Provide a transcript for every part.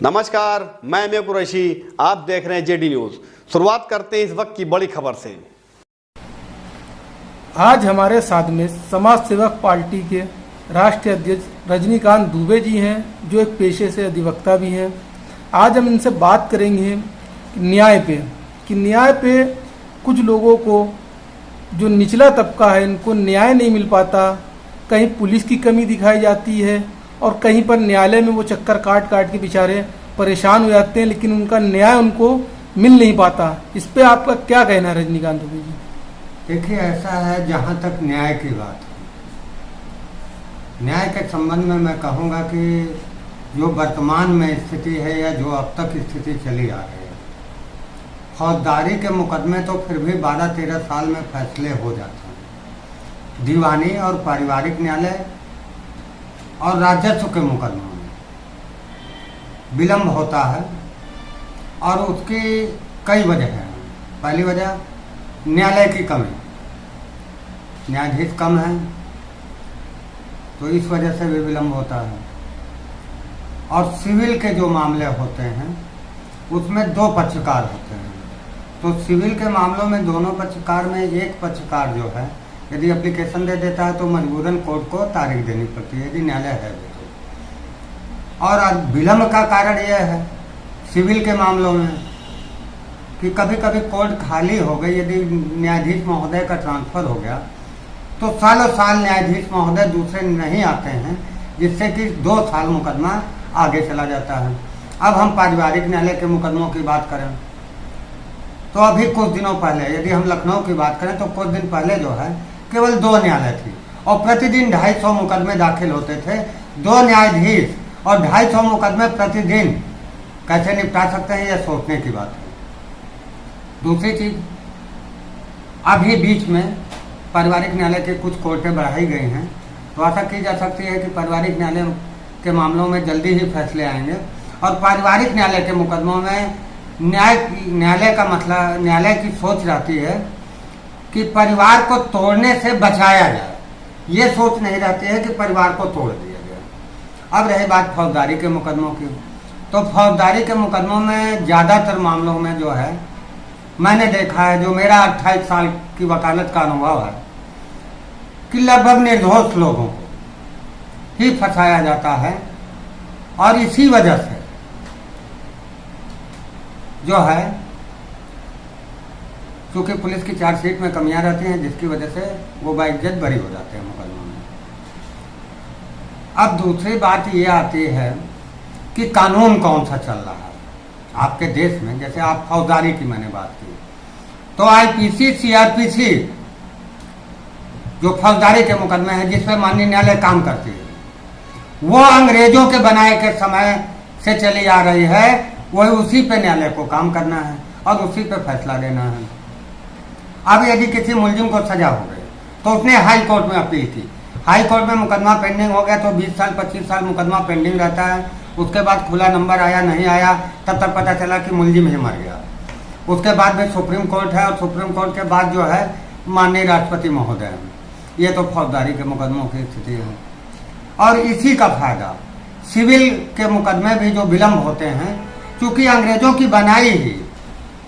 नमस्कार, मैं मे कुरैशी, आप देख रहे हैं जेडी न्यूज। शुरुआत करते हैं इस वक्त की बड़ी खबर से। आज हमारे साथ में समाज सेवक पार्टी के राष्ट्रीय अध्यक्ष रजनीकांत दुबे जी हैं, जो एक पेशे से अधिवक्ता भी हैं। आज हम इनसे बात करेंगे न्याय पे कुछ लोगों को, जो निचला तबका है, इनको न्याय नहीं मिल पाता। कहीं पुलिस की कमी दिखाई जाती है और कहीं पर न्यायालय में वो चक्कर काट काट के बेचारे परेशान हो जाते हैं, लेकिन उनका न्याय उनको मिल नहीं पाता। इस पे आपका क्या कहना है रजनीकांत दुबे जी? देखिए, ऐसा है, जहाँ तक न्याय की बात है, न्याय के संबंध में मैं कहूँगा कि जो वर्तमान में स्थिति है या जो अब तक स्थिति चली आ रही है, फौजदारी के मुकदमे तो फिर भी 12-13 साल में फैसले हो जाते हैं। दीवानी और पारिवारिक न्यायालय और राजस्व के मुकदमों में विलम्ब होता है और उसकी कई वजह हैं। पहली वजह न्यायालय की कमी, न्यायाधीश कम है तो इस वजह से भी विलम्ब होता है। और सिविल के जो मामले होते हैं उसमें 2 पक्षकार होते हैं, तो सिविल के मामलों में दोनों पक्षकार में एक पक्षकार जो है यदि एप्लीकेशन दे देता है तो मजबूरन कोर्ट को तारीख देनी पड़ती है, यदि न्यायालय है तो। और विलम्ब का कारण यह है सिविल के मामलों में कि कभी कभी कोर्ट खाली हो गई, यदि न्यायाधीश महोदय का ट्रांसफ़र हो गया तो सालों साल न्यायाधीश महोदय दूसरे नहीं आते हैं, जिससे कि 2 साल मुकदमा आगे चला जाता है। अब हम पारिवारिक न्यायालय के मुकदमों की बात करें तो अभी कुछ दिनों पहले, यदि हम लखनऊ की बात करें तो कुछ दिन पहले जो है केवल 2 न्यायालय थी और प्रतिदिन 250 मुकदमे दाखिल होते थे। 2 न्यायाधीश और 250 मुकदमे प्रतिदिन कैसे निपटा सकते हैं, यह सोचने की बात है। दूसरी चीज, अभी बीच में पारिवारिक न्यायालय के कुछ कोर्टें बढ़ाई गई हैं, तो आशा की जा सकती है कि पारिवारिक न्यायालय के मामलों में जल्दी ही फैसले आएंगे। और पारिवारिक न्यायालय के मुकदमों में न्यायालय का मतलब, न्यायालय की सोच रहती है कि परिवार को तोड़ने से बचाया जाए, ये सोच नहीं रहती है कि परिवार को तोड़ दिया जाए। अब रही बात फौजदारी के मुकदमों की, तो फौजदारी के मुकदमों में ज़्यादातर मामलों में जो है मैंने देखा है, जो मेरा 28 साल की वकालत का अनुभव है, कि लगभग निर्दोष लोगों को ही फंसाया जाता है। और इसी वजह से जो है, क्योंकि पुलिस की चार्जशीट में कमियां रहती हैं, जिसकी वजह से वो बाइज्जत बरी हो जाते हैं मुकदमों में। अब दूसरी बात ये आती है कि कानून कौन सा चल रहा है आपके देश में। जैसे आप फौजदारी की मैंने बात की, तो आईपीसी, सीआरपीसी जो फौजदारी के मुकदमे हैं जिसमें माननीय न्यायालय काम करती है, वो अंग्रेजों के बनाए के समय से चली आ रही है। वही उसी पे न्यायालय को काम करना है और उसी पे फैसला देना है। अब यदि किसी मुलजिम को सजा हो गई तो उसने हाई कोर्ट में अपील की, हाई कोर्ट में मुकदमा पेंडिंग हो गया तो 20 साल 25 साल मुकदमा पेंडिंग रहता है। उसके बाद खुला नंबर आया नहीं आया, तब तक पता चला कि मुलजिम ही मर गया। उसके बाद में सुप्रीम कोर्ट है और सुप्रीम कोर्ट के बाद जो है माननीय राष्ट्रपति महोदय हैं। ये तो फौजदारी के मुकदमों की स्थिति है। और इसी का फायदा सिविल के मुकदमे भी जो विलम्ब होते हैं, क्योंकि अंग्रेजों की बनाई ही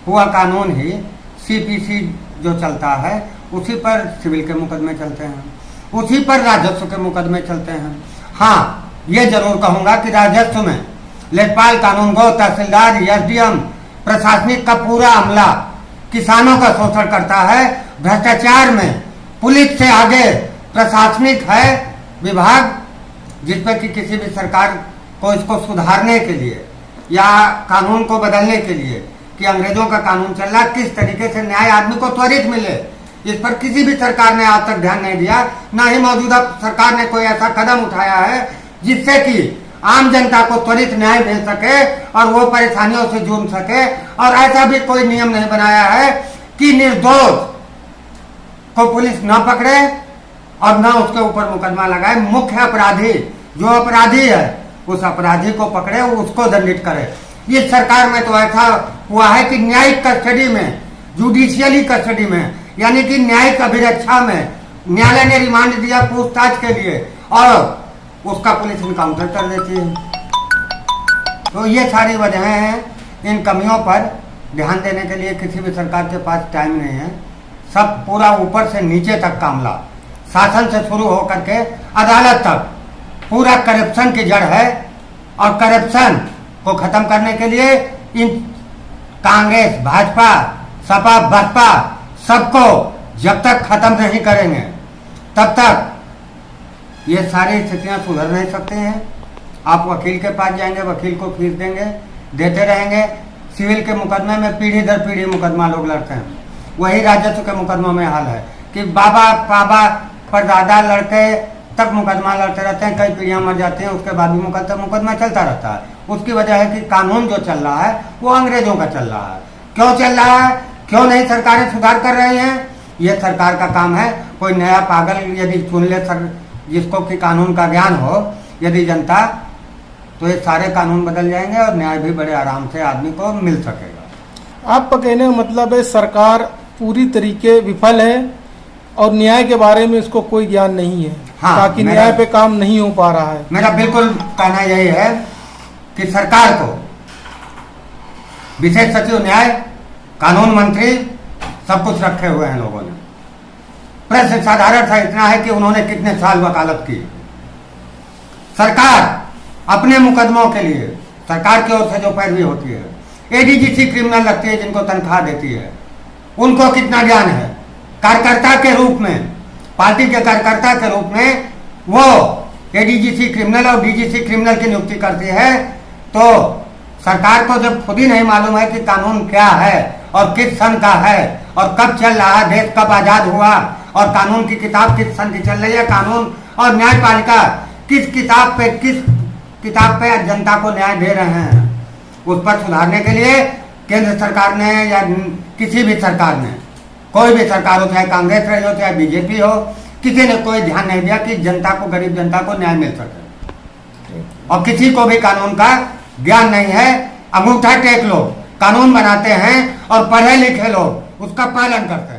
हुआ कानून ही सीपीसी जो चलता है, उसी पर सिविल के मुकदमे चलते हैं, उसी पर राजस्व के मुकदमे चलते हैं। हाँ, ये जरूर कहूँगा कि राजस्व में लेखपाल, कानूनगो, तहसीलदार, एसडीएम, प्रशासनिक का पूरा अमला किसानों का शोषण करता है। भ्रष्टाचार में पुलिस से आगे प्रशासनिक है विभाग, जिसपे कि किसी भी सरकार को इसको सुधारने के लिए या कानून को बदलने के लिए कि अंग्रेजों का कानून चल रहा, किस तरीके से न्याय आदमी को त्वरित मिले, इस पर किसी भी सरकार ने आज तक ध्यान नहीं दिया। ना ही मौजूदा सरकार ने कोई ऐसा कदम उठाया है जिससे कि आम जनता को त्वरित न्याय मिल सके और वो परेशानियों से जूझ सके। और ऐसा भी कोई नियम नहीं बनाया है कि निर्दोष को पुलिस न पकड़े और न उसके ऊपर मुकदमा लगाए। मुख्य अपराधी जो अपराधी है उस अपराधी को पकड़े, उसको दंडित करे। इस सरकार में तो ऐसा हुआ है कि न्यायिक कस्टडी में, जुडिशियली कस्टडी में, यानी कि न्यायिक अभिरक्षा में न्यायालय ने रिमांड दिया पूछताछ के लिए और उसका पुलिस इनकाउंटर कर देती है। तो ये सारी वजहें हैं। इन कमियों पर ध्यान देने के लिए किसी भी सरकार के पास टाइम नहीं है। सब पूरा ऊपर से नीचे तक का मामला, शासन से शुरू होकर के अदालत तक पूरा करप्शन की जड़ है। और करप्शन को खत्म करने के लिए इन कांग्रेस, भाजपा, सपा, बसपा सबको जब तक खत्म नहीं करेंगे तब तक ये सारी स्थितियां सुधर नहीं सकती हैं। आप वकील के पास जाएंगे, वकील को फीस देंगे, देते रहेंगे। सिविल के मुकदमे में पीढ़ी दर पीढ़ी मुकदमा लोग लड़ते हैं। वही राजस्व के मुकदमों में हाल है कि बाबा पाबा परदादा लड़के तक मुकदमा लड़ते रहते हैं, कई पीढ़ियां मर जाती हैं, उसके बाद भी मुकदमा चलता रहता है। उसकी वजह है कि कानून जो चल रहा है वो अंग्रेजों का चल रहा है। क्यों चल रहा है, क्यों नहीं सरकारें सुधार कर रही हैं? ये सरकार का काम है। कोई नया पागल यदि चुन ले जिसको कि कानून का ज्ञान हो यदि जनता, तो ये सारे कानून बदल जाएंगे और न्याय भी बड़े आराम से आदमी को मिल सकेगा। आपका कहने का मतलब है सरकार पूरी तरीके विफल है और न्याय के बारे में इसको कोई ज्ञान नहीं है। हाँ, ताकि न्याय पे काम नहीं हो पा रहा है। मेरा बिल्कुल कहना यही है कि सरकार को विशेष सचिव न्याय, कानून मंत्री सब कुछ रखे हुए हैं लोगों ने। प्रश्न साधारण सा इतना है कि उन्होंने कितने साल वकालत की। सरकार अपने मुकदमों के लिए सरकार की ओर से जो पैरवी होती है, एडीजीसी क्रिमिनल लगती है जिनको तनख्वाह देती है, उनको कितना ज्ञान है। कार्यकर्ता के रूप में, पार्टी के कार्यकर्ता के रूप में वो एडीजीसी क्रिमिनल और डीजीसी क्रिमिनल की नियुक्ति करती है। तो सरकार को जब खुद ही नहीं मालूम है कि कानून क्या है और किस सन का है और कब चल रहा है, देश कब आजाद हुआ और कानून की किताब किस सन की चल रही है, कानून और न्यायपालिका किस किताब पे जनता को न्याय दे रहे हैं, उस पर सुधारने के लिए केंद्र सरकार ने या किसी भी सरकार ने, कोई भी सरकार हो, चाहे कांग्रेस रही हो चाहे बीजेपी हो, किसी ने कोई ध्यान नहीं दिया कि जनता को, गरीब जनता को न्याय मिल सके। और किसी को भी कानून का ज्ञान नहीं है। अंगूठा टेक लोग कानून बनाते हैं और पढ़े लिखे लोग उसका पालन करते हैं।